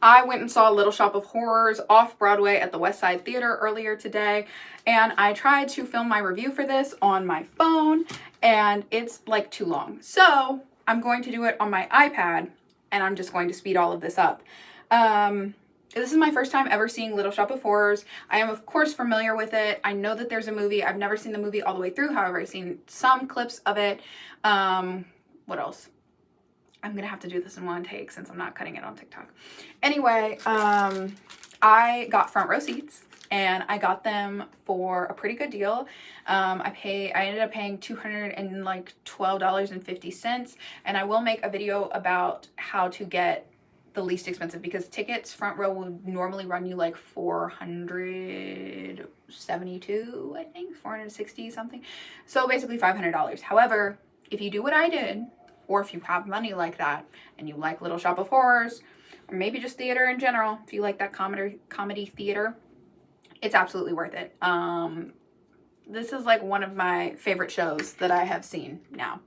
I went and saw Little Shop of Horrors off Broadway at the West Side Theater earlier today, and I tried to film my review for this on my phone, and it's like too long. So I'm going to do it on my iPad, and I'm just going to speed all of this up. This is my first time ever seeing Little Shop of Horrors. I am, of course, familiar with it. I know that there's a movie. I've never seen the movie all the way through. However, I've seen some clips of it. What else? I'm gonna have to do this in one take since I'm not cutting it on TikTok. Anyway, I got front row seats, and I got them for a pretty good deal. I ended up paying $212.50, and I will make a video about how to get the least expensive, because tickets front row would normally run you like $472, I think, 460 something. So basically $500. However, if you do what I did, or if you have money like that and you like Little Shop of Horrors, or maybe just theater in general, if you like that comedy theater, it's absolutely worth it. This is like one of my favorite shows that I have seen now.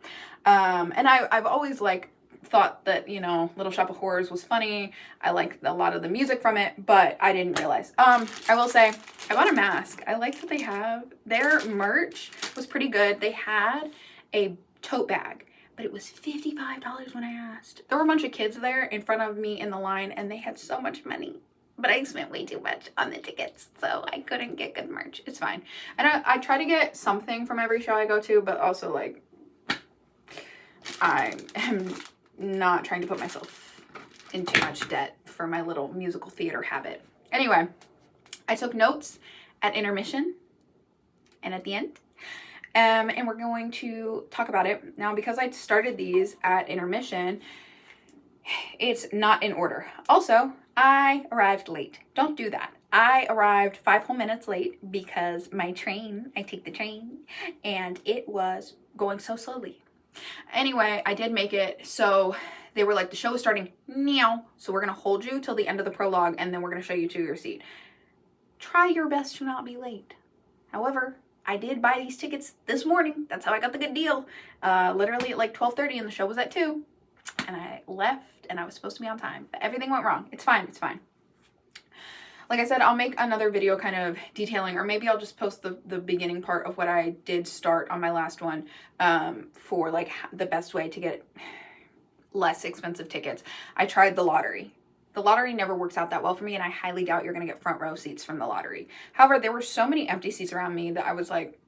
And I've always like thought that, you know, Little Shop of Horrors was funny. I liked a lot of the music from it, but I didn't realize. I will say, I bought a mask. I like that they have, their merch was pretty good. They had a tote bag, but it was $55 when I asked. There were a bunch of kids there in front of me in the line, and they had so much money, but I spent way too much on the tickets, so I couldn't get good merch. It's fine. And I try to get something from every show I go to, but also, like, I am not trying to put myself in too much debt for my little musical theater habit. Anyway, I took notes at intermission and at the end. And we're going to talk about it. Now, because I started these at intermission, it's not in order. Also, I arrived late. Don't do that. I arrived 5 whole minutes late because I take the train, and it was going so slowly. Anyway, I did make it, so they were like, the show is starting now, so we're going to hold you till the end of the prologue, and then we're going to show you to your seat. Try your best to not be late. However, I did buy these tickets this morning. That's how I got the good deal. Literally at like 12:30, and the show was at 2. And I left, and I was supposed to be on time. But everything went wrong. It's fine. It's fine. Like I said, I'll make another video kind of detailing, or maybe I'll just post the beginning part of what I did start on my last one, for like the best way to get less expensive tickets. I tried the lottery. The lottery never works out that well for me, and I highly doubt you're going to get front row seats from the lottery. However, there were so many empty seats around me that I was like,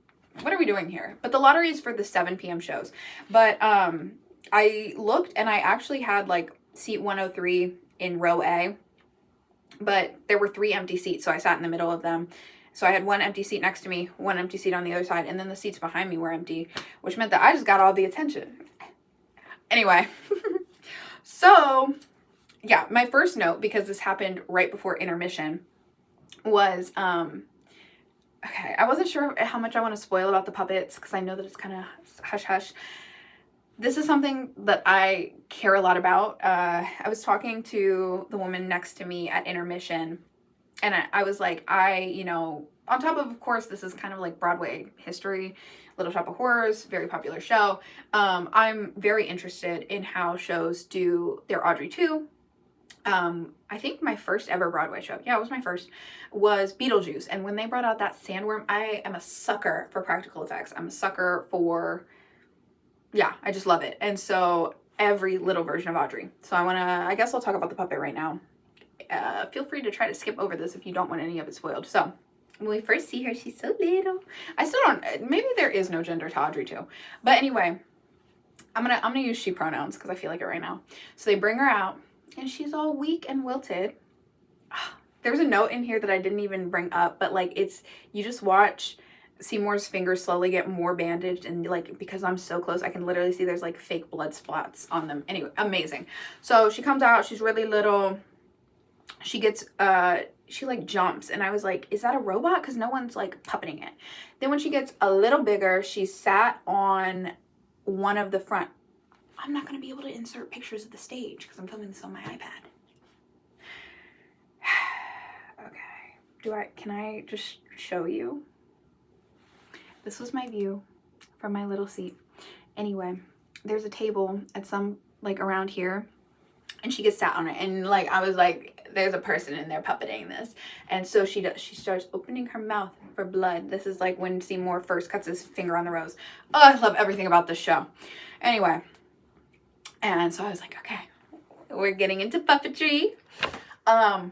what are we doing here? But the lottery is for the 7 p.m. shows. But I looked, and I actually had like seat 103 in row A, but there were 3 empty seats, so I sat in the middle of them. So I had 1 empty seat next to me, 1 empty seat on the other side, and then the seats behind me were empty, which meant that I just got all the attention. Anyway, so yeah, my first note, because this happened right before intermission, was, okay, I wasn't sure how much I want to spoil about the puppets, because I know that it's kind of hush-hush. This is something that I care a lot about. I was talking to the woman next to me at intermission, and I was like, you know, on top of course, this is kind of like Broadway history, Little Shop of Horrors, very popular show. I'm very interested in how shows do their Audrey 2. I think my first ever Broadway show, yeah, it was my first, was Beetlejuice. And when they brought out that sandworm, I am a sucker for practical effects. I'm a sucker for, yeah, I just love it. And so every little version of Audrey. So I guess I'll talk about the puppet right now. Feel free to try to skip over this if you don't want any of it spoiled. So when we first see her, she's so little. I still don't, maybe there is no gender to Audrey too. But anyway, I'm gonna use she pronouns because I feel like it right now. So they bring her out, and she's all weak and wilted. There's a note in here that I didn't even bring up, but like you just watch Seymour's fingers slowly get more bandaged, and like, because I'm so close, I can literally see there's like fake blood spots on them. Anyway, amazing. So she comes out, she's really little. She gets, she like jumps, and I was like, is that a robot? Because no one's like puppeting it. Then when she gets a little bigger, she sat on one of the front. I'm not going to be able to insert pictures of the stage because I'm filming this on my iPad. Okay. Can I just show you? This was my view from my little seat. Anyway, there's a table at some, like around here, and she gets sat on it. And like, I was like, there's a person in there puppeting this. And so she starts opening her mouth for blood. This is like when Seymour first cuts his finger on the rose. Oh, I love everything about this show. Anyway, and so I was like, okay, we're getting into puppetry. I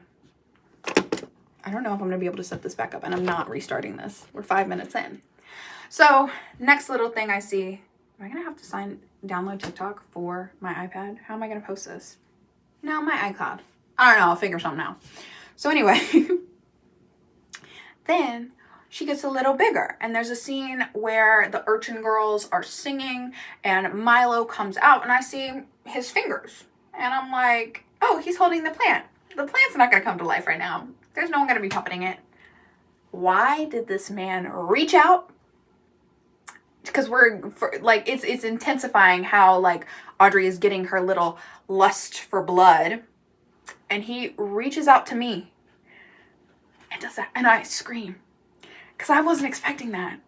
don't know if I'm gonna be able to set this back up, and I'm not restarting this. We're 5 minutes in. So next little thing I see, am I gonna have to download TikTok for my iPad? How am I gonna post this? No, my iCloud. I don't know, I'll figure something out. So anyway, then she gets a little bigger, and there's a scene where the urchin girls are singing and Milo comes out, and I see his fingers, and I'm like, oh, he's holding the plant. The plant's not gonna come to life right now. There's no one gonna be puppeting it. Why did this man reach out? Because it's intensifying how like Audrey is getting her little lust for blood, and he reaches out to me and does that, and I scream. Because I wasn't expecting that.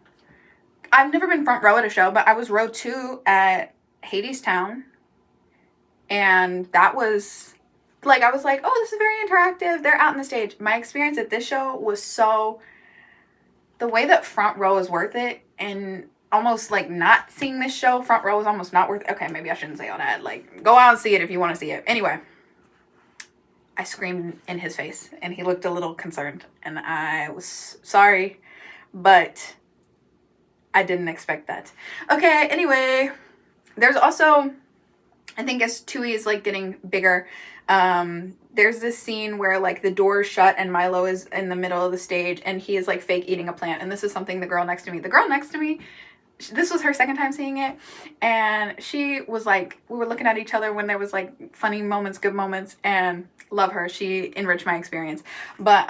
I've never been front row at a show, but I was row 2 at Hadestown. And that was, like, I was like, oh, this is very interactive. They're out on the stage. My experience at this show was so, the way that front row is worth it, and almost, like, not seeing this show, front row is almost not worth it. Okay, maybe I shouldn't say all that. Like, go out and see it if you want to see it. Anyway, I screamed in his face, and he looked a little concerned. And I was sorry. But I didn't expect that. Okay, anyway, there's also, I think as Tui is like getting bigger, there's this scene where like the door is shut and Milo is in the middle of the stage and he is like fake eating a plant. And this is something the girl next to me, this was her second time seeing it, and she was like, we were looking at each other when there was like funny moments, good moments, and love her. She enriched my experience. But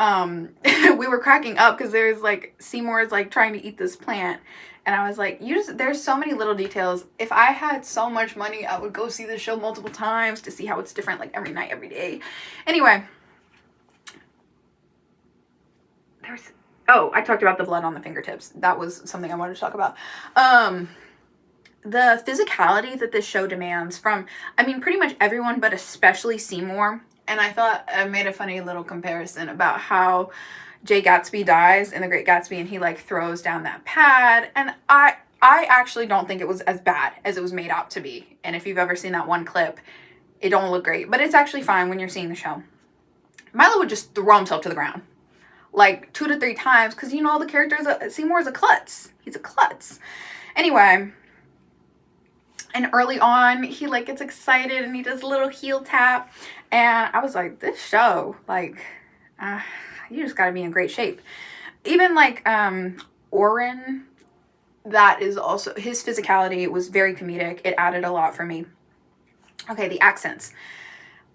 we were cracking up because there's like Seymour's like trying to eat this plant, and I was like, there's so many little details. If I had so much money, I would go see this show multiple times to see how it's different, like every night, every day. Anyway, oh, I talked about the blood on the fingertips. That was something I wanted to talk about. The physicality that this show demands from, I mean, pretty much everyone, but especially Seymour. And I thought I made a funny little comparison about how Jay Gatsby dies in The Great Gatsby and he like throws down that pad. And I actually don't think it was as bad as it was made out to be. And if you've ever seen that one clip, it don't look great, but it's actually fine when you're seeing the show. Milo would just throw himself to the ground like 2 to 3 times because, you know, the characters, Seymour is a klutz. He's a klutz. Anyway, and early on, he like gets excited and he does a little heel tap. And I was like, this show, like, you just got to be in great shape. Even like Oren, that is also, his physicality was very comedic. It added a lot for me. Okay, the accents.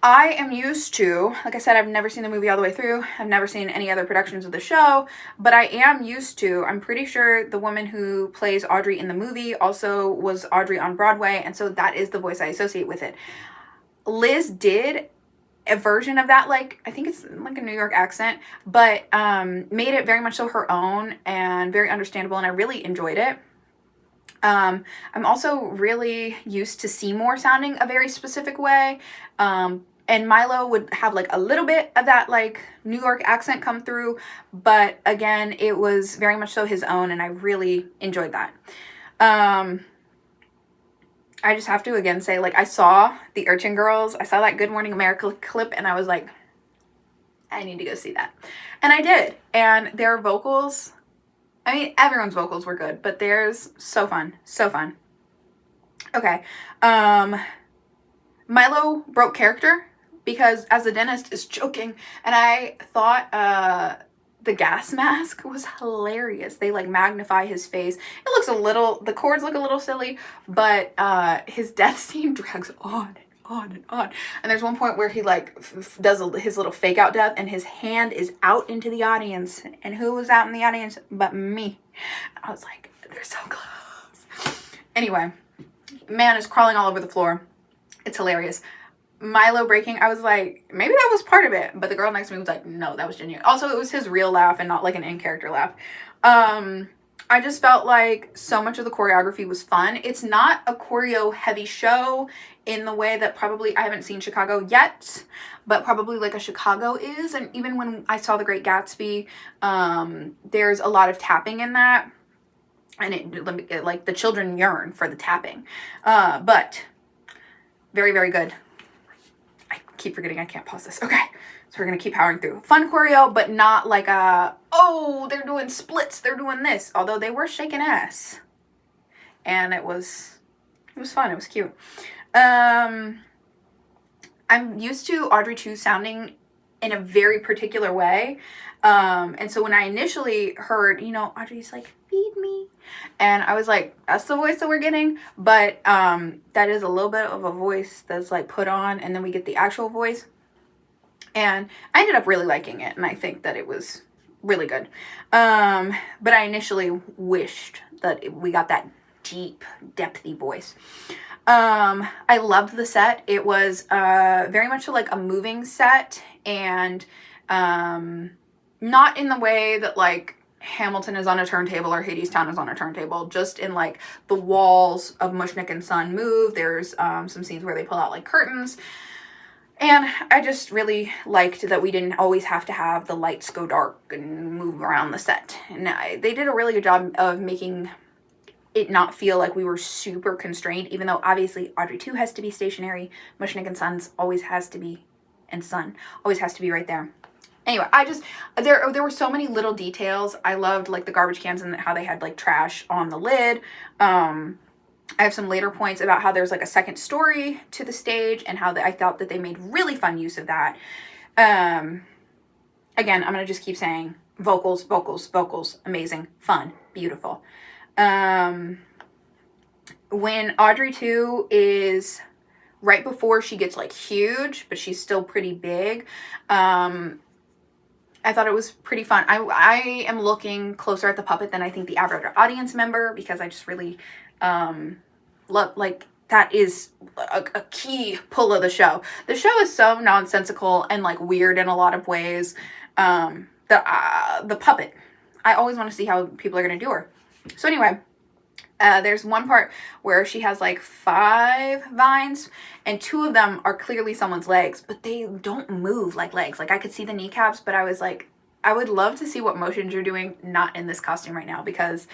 I am used to, like I said, I've never seen the movie all the way through. I've never seen any other productions of the show, but I am used to, I'm pretty sure the woman who plays Audrey in the movie also was Audrey on Broadway, and so that is the voice I associate with it. Liz did a version of that, like, I think it's like a New York accent, but made it very much so her own and very understandable, and I really enjoyed it. I'm also really used to Seymour sounding a very specific way. And Milo would have like a little bit of that like New York accent come through, but again, it was very much so his own, and I really enjoyed that. I just have to again say, like, I saw the Urchin Girls, I saw that Good Morning America clip, and I was like, I need to go see that. And I did, and their vocals, I mean, everyone's vocals were good, but theirs, so fun, so fun. Okay, Milo broke character because as the dentist is joking, and I thought the gas mask was hilarious. They like magnify his face. It looks a little, the cords look a little silly, but his death scene drags on and on and on. And there's one point where he like does his little fake out death, and his hand is out into the audience. And who was out in the audience but me? I was like, they're so close. Anyway, man is crawling all over the floor. It's hilarious. Milo breaking, I was like, maybe that was part of it, but the girl next to me was like, no, that was genuine. Also, it was his real laugh and not like an in-character laugh. I just felt like so much of the choreography was fun. It's not a choreo heavy show in the way that probably, I haven't seen Chicago yet, but probably like a Chicago is. And even when I saw The Great Gatsby, there's a lot of tapping in that. And it like the children yearn for the tapping. But very, very good. I keep forgetting I can't pause this. Okay. So we're going to keep powering through. Fun choreo, but not like oh, they're doing splits, they're doing this. Although they were shaking ass. And it was fun. It was cute. I'm used to Audrey 2 sounding in a very particular way. And so when I initially heard, Audrey's like, feed me. And I was like, that's the voice that we're getting. But that is a little bit of a voice that's like put on, and then we get the actual voice. And I ended up really liking it, and I think that it was really good. But I initially wished that we got that deep, depthy voice. I loved the set. It was very much like a moving set, and not in the way that like Hamilton is on a turntable or Hadestown is on a turntable, just in like the walls of Mushnik and Son move. There's some scenes where they pull out like curtains. And I just really liked that we didn't always have to have the lights go dark and move around the set. And they did a really good job of making it not feel like we were super constrained, even though obviously Audrey 2 has to be stationary. Mushnik and Sons always has to be, and Son always has to be right there. Anyway, there were so many little details. I loved like the garbage cans and how they had like trash on the lid. I have some later points about how there's like a second story to the stage, and how I thought that they made really fun use of that. Again, I'm going to just keep saying vocals, vocals, vocals, amazing, fun, beautiful. When Audrey 2 is right before she gets like huge, but she's still pretty big, I thought it was pretty fun. I am looking closer at the puppet than I think the average audience member, because I just really love, like, that is a key pull of the show. The show is so nonsensical and like weird in a lot of ways. The puppet, I always want to see how people are going to do her. So anyway, there's one part where she has like 5 vines, and 2 of them are clearly someone's legs, but they don't move like legs. Like I could see the kneecaps, but I was like, I would love to see what motions you're doing not in this costume right now, because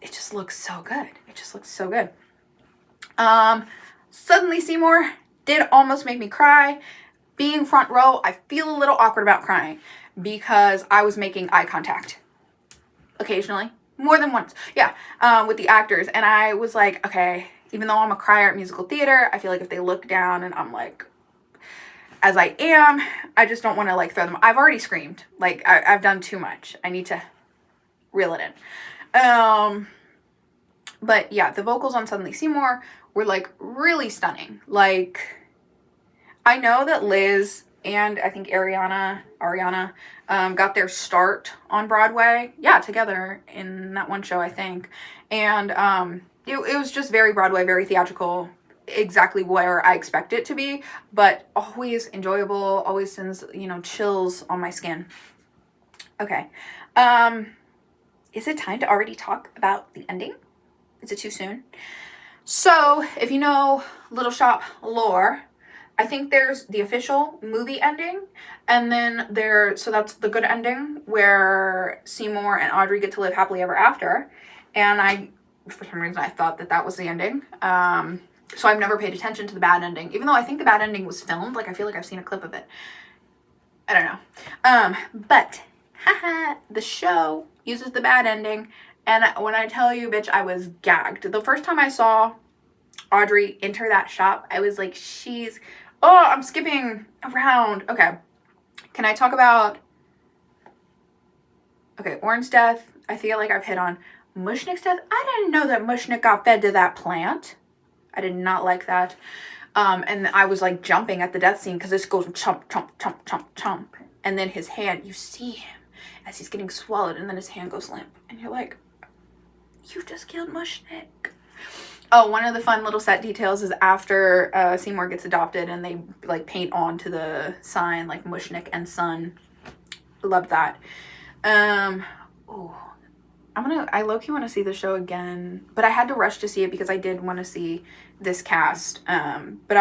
it just looks so good. It just looks so good. Suddenly Seymour did almost make me cry. Being front row, I feel a little awkward about crying because I was making eye contact occasionally. More than once, yeah, with the actors. And I was like, okay, even though I'm a crier at musical theater, I feel like if they look down and I'm like, as I am, I just don't want to like throw them. I've already screamed. Like, I've done too much. I need to reel it in. But yeah, the vocals on Suddenly Seymour were like really stunning. Like, I know that Liz and I think Ariana got their start on Broadway. Yeah, together in that one show, I think. And it was just very Broadway, very theatrical, exactly where I expect it to be, but always enjoyable, always sends, chills on my skin. Okay. Is it time to already talk about the ending? Is it too soon? So, if you know Little Shop lore, I think there's the official movie ending, and then so that's the good ending, where Seymour and Audrey get to live happily ever after, and for some reason, I thought that was the ending, so I've never paid attention to the bad ending, even though I think the bad ending was filmed. Like, I feel like I've seen a clip of it. I don't know. But, the show uses the bad ending, and when I tell you, bitch, I was gagged. The first time I saw Audrey enter that shop, I was like, I'm skipping around. Okay. Can I talk about, Orin's death? I feel like I've hit on Mushnik's death. I didn't know that Mushnik got fed to that plant. I did not like that. And I was like jumping at the death scene because this goes chomp, chomp, chomp, chomp, chomp. And then his hand, you see him as he's getting swallowed, and then his hand goes limp. And you're like, you just killed Mushnik. Oh, one of the fun little set details is after Seymour gets adopted and they like paint onto the sign like Mushnik and Son. Love that. I low-key want to see the show again, but I had to rush to see it because I did want to see this cast. But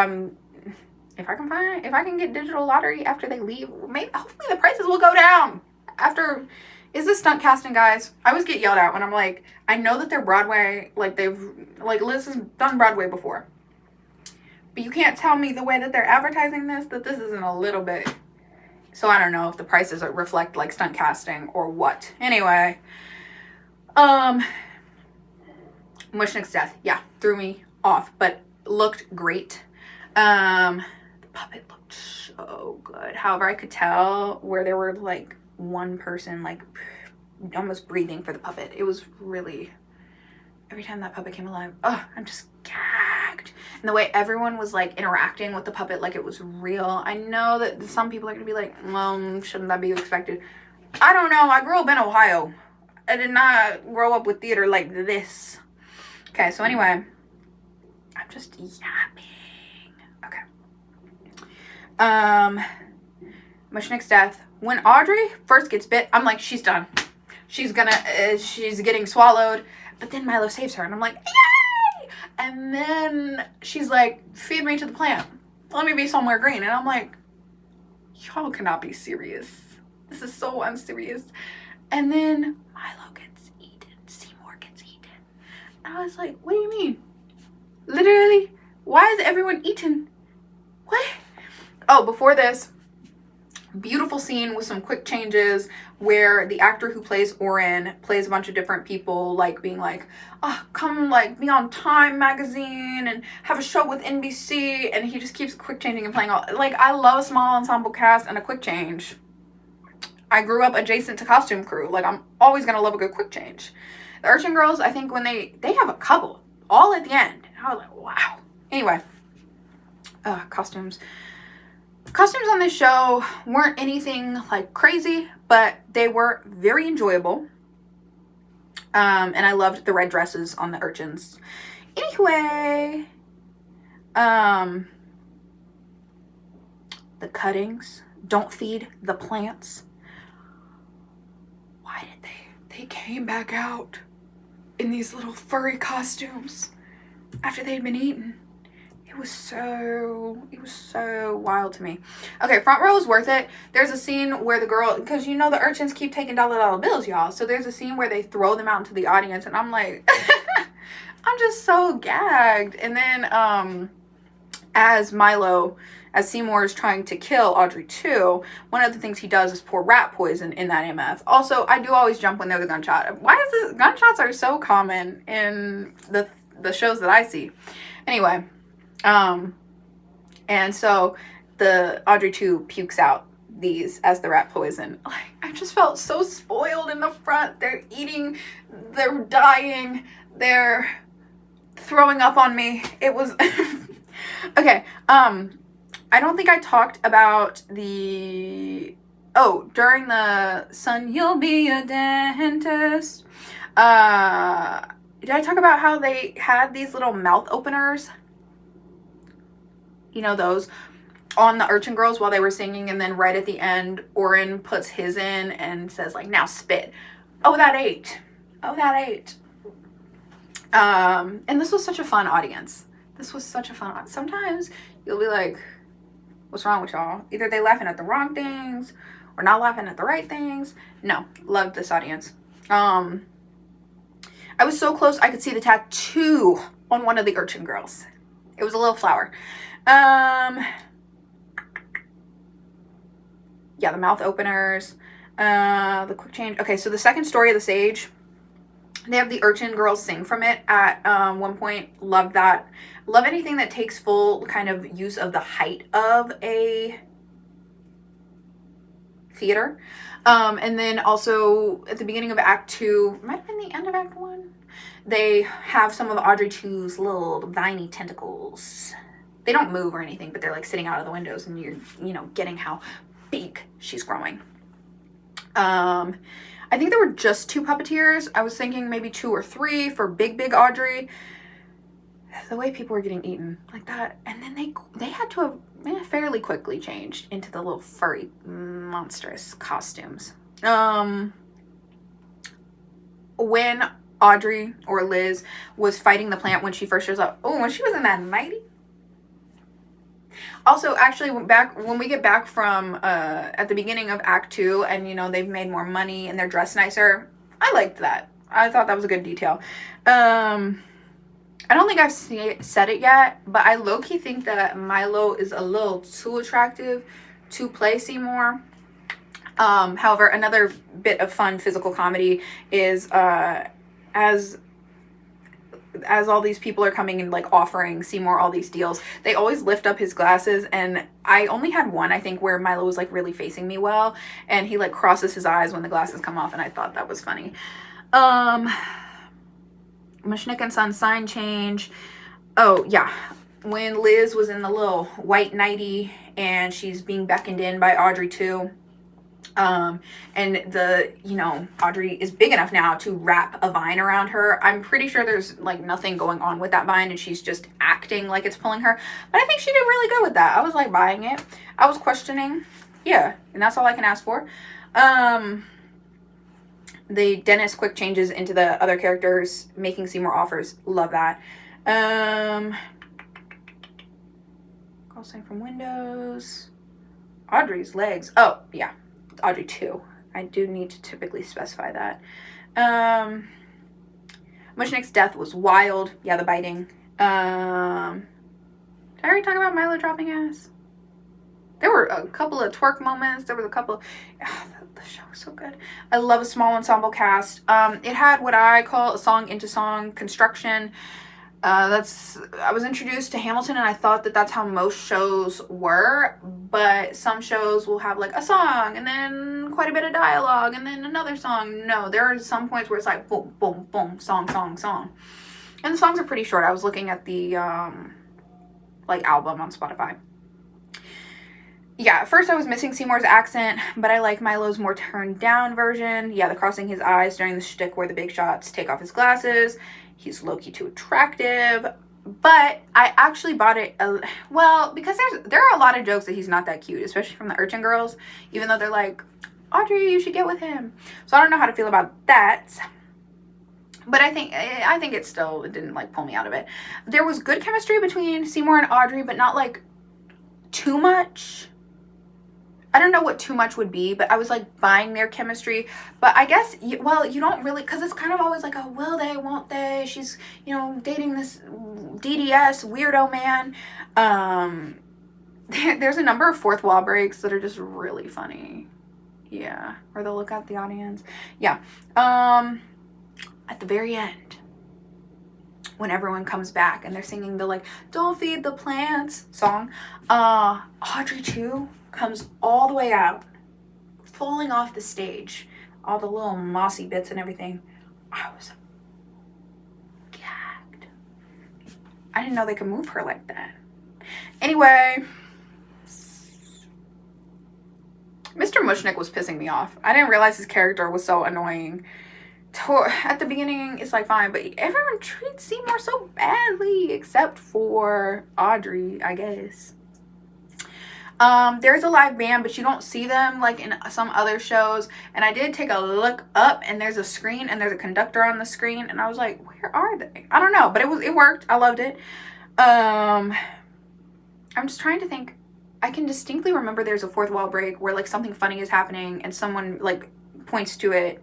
if I can get digital lottery after they leave, maybe hopefully the prices will go down after. Is this stunt casting, guys? I always get yelled at when I'm like, I know that they're Broadway, like Liz has done Broadway before, but you can't tell me the way that they're advertising that this isn't a little bit. So I don't know if the prices reflect like stunt casting or what. Anyway, Mushnik's death, yeah, threw me off, but looked great. The puppet looked so good. However, I could tell where there were like one person like almost breathing for the puppet. It was really, every time that puppet came alive, oh, I'm just gagged. And the way everyone was like interacting with the puppet like it was real. I know that some people are gonna be like, shouldn't that be expected? I don't know. I grew up in Ohio. I did not grow up with theater like this. Okay, so anyway, I'm just yapping. Okay. Mushnik's death. When Audrey first gets bit, I'm like, she's done. She's getting swallowed. But then Milo saves her, and I'm like, yay! And then she's like, feed me to the plant. Let me be somewhere green. And I'm like, y'all cannot be serious. This is so unserious. And then Milo gets eaten. Seymour gets eaten. And I was like, what do you mean? Literally, why is everyone eaten? What? Oh, before this, beautiful scene with some quick changes where the actor who plays Oren plays a bunch of different people, like being like, oh, come like be on Time magazine and have a show with NBC, and he just keeps quick changing and playing all, like, I love a small ensemble cast and a quick change. I grew up adjacent to costume crew. Like, I'm always gonna love a good quick change. The Urchin Girls, I think when they have a couple all at the end. I was like, wow. Anyway, costumes. Costumes on this show weren't anything like crazy, but they were very enjoyable. And I loved the red dresses on the urchins. Anyway, the cuttings, don't feed the plants. Why did they came back out in these little furry costumes after they'd been eaten? It was so wild to me. Okay, front row is worth it. There's a scene where the girl, because you know the urchins keep taking dollar bills, y'all. So there's a scene where they throw them out into the audience, and I'm like, I'm just so gagged. And then as Seymour is trying to kill Audrey too, one of the things he does is pour rat poison in that MF. Also, I do always jump when there's a gunshot. Why is this? Gunshots are so common in the shows that I see. Anyway, and so the Audrey 2 pukes out these as the rat poison. Like, I just felt so spoiled in the front. They're eating, they're dying, they're throwing up on me. It was okay. I don't think I talked about during the Son, You'll Be a Dentist. Did I talk about how they had these little mouth openers? You know, those on the Urchin Girls while they were singing, and then right at the end, Oren puts his in and says, like, now spit. Oh, that ate. And this was such a fun audience. Sometimes you'll be like, what's wrong with y'all? Either they laughing at the wrong things or not laughing at the right things. No, loved this audience. I was so close I could see the tattoo on one of the Urchin Girls. It was a little flower. Yeah, the mouth openers, the quick change. Okay, so the second story of the sage, they have the Urchin Girls sing from it at one point. Love that. Love anything that takes full kind of use of the height of a theater. And then also at the beginning of Act 2, might have been the end of Act 1, they have some of Audrey 2's little viney tentacles. They don't move or anything, but they're like sitting out of the windows, and you're, getting how big she's growing. I think there were just 2 puppeteers. I was thinking maybe 2 or 3 for big Audrey. The way people were getting eaten like that, and then they had to have fairly quickly changed into the little furry monstrous costumes. when Audrey or Liz was fighting the plant when she first shows up. Oh, when she was in that nightie. Also, actually, when we get back from at the beginning of Act 2, and you know they've made more money and they're dressed nicer, I liked that. I thought that was a good detail. I don't think I've said it yet, but I low-key think that Milo is a little too attractive to play Seymour. However, another bit of fun physical comedy is as all these people are coming and like offering Seymour all these deals, they always lift up his glasses, and I only had one, I think, where Milo was like really facing me well, and he like crosses his eyes when the glasses come off, and I thought that was funny. Mushnick and Son sign change. Oh yeah, when Liz was in the little white nightie and she's being beckoned in by Audrey too. And Audrey is big enough now to wrap a vine around her. I'm pretty sure there's like nothing going on with that vine and she's just acting like it's pulling her. But I think she did really good with that. I was like buying it. I was questioning. Yeah, and that's all I can ask for. The Dennis quick changes into the other characters, making Seymour offers. Love that. Call sign from windows. Audrey's legs. Oh, yeah. Audrey 2. I do need to typically specify that. Mushnick's death was wild. Yeah, the biting. Did I already talk about Milo dropping ass? There were a couple of twerk moments. There was a couple. The show was so good. I love a small ensemble cast. It had what I call a song into song construction. I was introduced to Hamilton and I thought that that's how most shows were, but some shows will have like a song and then quite a bit of dialogue and then another song. No, there are some points where it's like boom, boom, boom, song, song, song. And the songs are pretty short. I was looking at the like album on Spotify. Yeah, at first I was missing Seymour's accent, but I like Milo's more turned down version. Yeah, the crossing his eyes during the shtick where the big shots take off his glasses. He's low-key too attractive, but I actually bought it, because there are a lot of jokes that he's not that cute, especially from the urchin girls, even though they're like, Audrey, you should get with him. So I don't know how to feel about that, but I think it didn't like pull me out of it. There was good chemistry between Seymour and Audrey, but not like too much. I don't know what too much would be, but I was like buying their chemistry. But I guess, you don't really, because it's kind of always like, oh, will they, won't they? She's, dating this DDS weirdo man. There's a number of fourth wall breaks that are just really funny. Yeah. Or they'll look at the audience. Yeah. At the very end, when everyone comes back and they're singing the like, don't feed the plants song, Audrey too comes all the way out, falling off the stage, all the little mossy bits and everything. I was gagged. I didn't know they could move her like that. Anyway, Mr. Mushnick was pissing me off. I didn't realize his character was so annoying. At the beginning, it's like fine, but everyone treats Seymour so badly, except for Audrey, I guess. There's a live band, but you don't see them like in some other shows. And I did take a look up, and there's a screen, and there's a conductor on the screen, and I was like, where are they? I don't know, but it worked. I loved it. I'm just trying to think. I can distinctly remember there's a fourth wall break where like something funny is happening, and someone like points to it,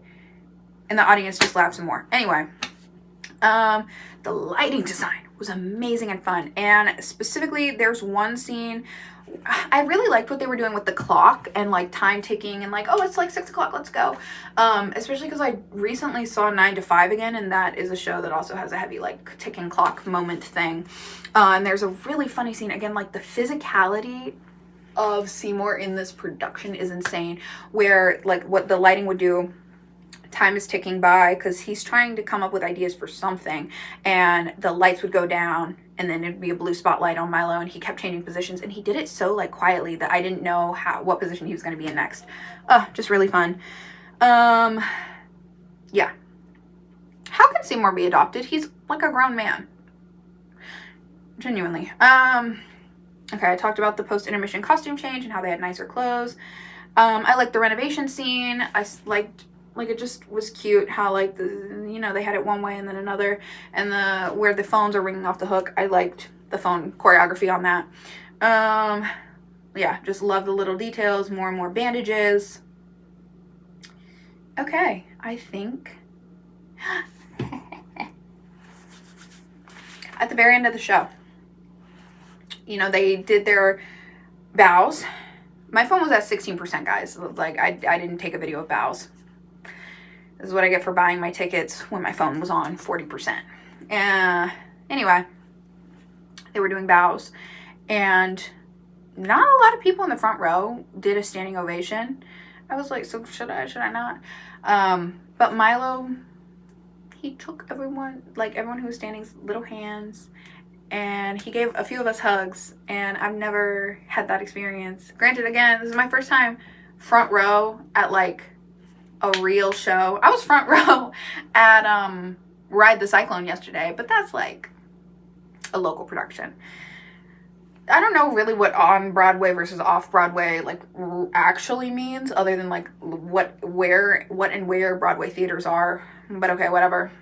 and the audience just laughs some more. Anyway, the lighting design was amazing and fun, and specifically there's one scene. I really liked what they were doing with the clock and like time ticking and like, oh, it's like 6 o'clock, let's go. Especially because I recently saw 9 to 5 again, and that is a show that also has a heavy like ticking clock moment thing. And there's a really funny scene, again, like the physicality of Seymour in this production is insane, where like what the lighting would do, time is ticking by because he's trying to come up with ideas for something, and the lights would go down and then it'd be a blue spotlight on Milo, and he kept changing positions, and he did it so like quietly that I didn't know what position he was going to be in next. Just really fun. Yeah. How can Seymour be adopted? He's like a grown man. Genuinely. Okay, I talked about the post-intermission costume change and how they had nicer clothes. I liked the renovation scene. I liked Like, it just was cute how, like, they had it one way and then another. And where the phones are ringing off the hook, I liked the phone choreography on that. Yeah, just love the little details, more and more bandages. Okay, I think at the very end of the show, they did their bows. My phone was at 16%, guys. Like, I didn't take a video of bows. This is what I get for buying my tickets when my phone was on 40%. Anyway, they were doing bows, and not a lot of people in the front row did a standing ovation. I was like, so should I not? But Milo, he took everyone who was standing's little hands, and he gave a few of us hugs, and I've never had that experience. Granted, again, this is my first time front row at like a real show. I was front row at Ride the Cyclone yesterday, but that's like a local production. I don't know really what on Broadway versus off Broadway like actually means, other than like what and where Broadway theaters are. But okay, whatever.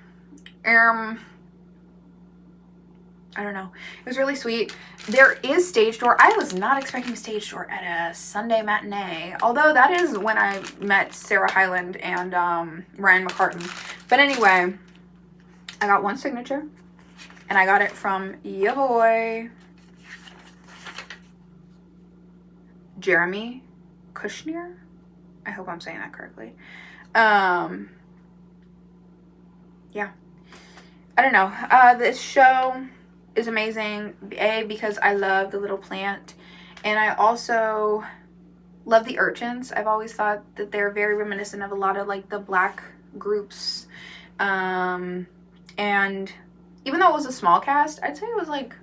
I don't know. It was really sweet. There is stage door. I was not expecting stage door at a Sunday matinee, although that is when I met Sarah Hyland and Ryan McCartan. But anyway, I got one signature, and I got it from ya boy Jeremy Kushner. I hope I'm saying that correctly. Yeah. I don't know. This show is amazing. Because I love the little plant, and I also love the urchins. I've always thought that they're very reminiscent of a lot of like the Black groups. And even though it was a small cast, I'd say it was like,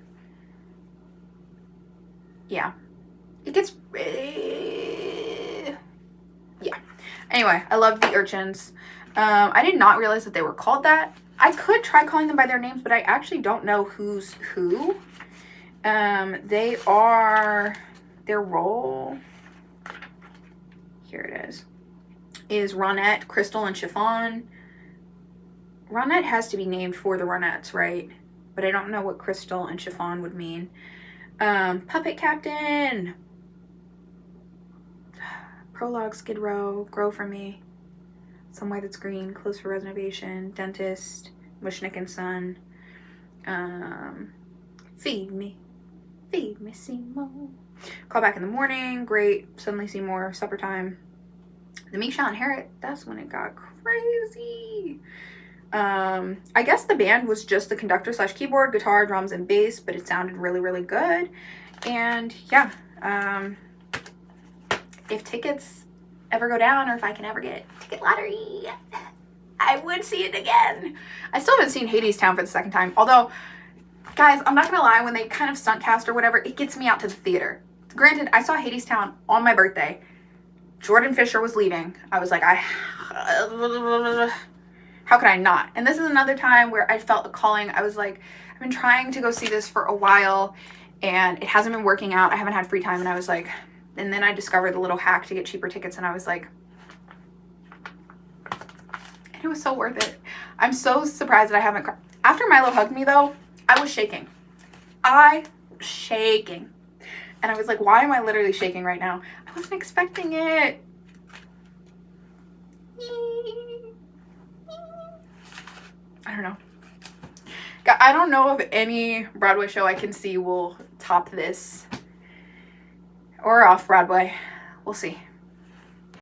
yeah, it gets, yeah. Anyway, I love the urchins. I did not realize that they were called that. I could try calling them by their names, but I actually don't know who's who. They are, their role, here it is Ronette, Crystal, and Chiffon. Ronette has to be named for the Ronettes, right? But I don't know what Crystal and Chiffon would mean. Puppet Captain. Prologue, Skid Row, Grow For Me, Somewhere That's Green, Close for Reservation, Dentist, Mushnick and Son, Feed Me, Seymour, Call Back in the Morning, great, Suddenly Seymour, Supper Time, The Meek, Shaw and Harriet, that's when it got crazy. I guess the band was just the conductor / keyboard, guitar, drums, and bass, but it sounded really, really good. And yeah, if tickets ever go down, or if I can ever get ticket lottery, I would see it again. I still haven't seen Hadestown for the second time. Although, guys, I'm not gonna lie, when they kind of stunt cast or whatever, it gets me out to the theater. Granted, I saw Hadestown on my birthday. Jordan Fisher was leaving. I was like, how could I not? And this is another time where I felt a calling. I was like, I've been trying to go see this for a while, and it hasn't been working out. I haven't had free time, and I was like, and then I discovered the little hack to get cheaper tickets, and I was like, and it was so worth it. I'm so surprised that I haven't after Milo hugged me, though, I was shaking. And I was like, why am I literally shaking right now? I wasn't expecting it. I don't know. I don't know of any Broadway show I can see will top this. Or off Broadway. We'll see.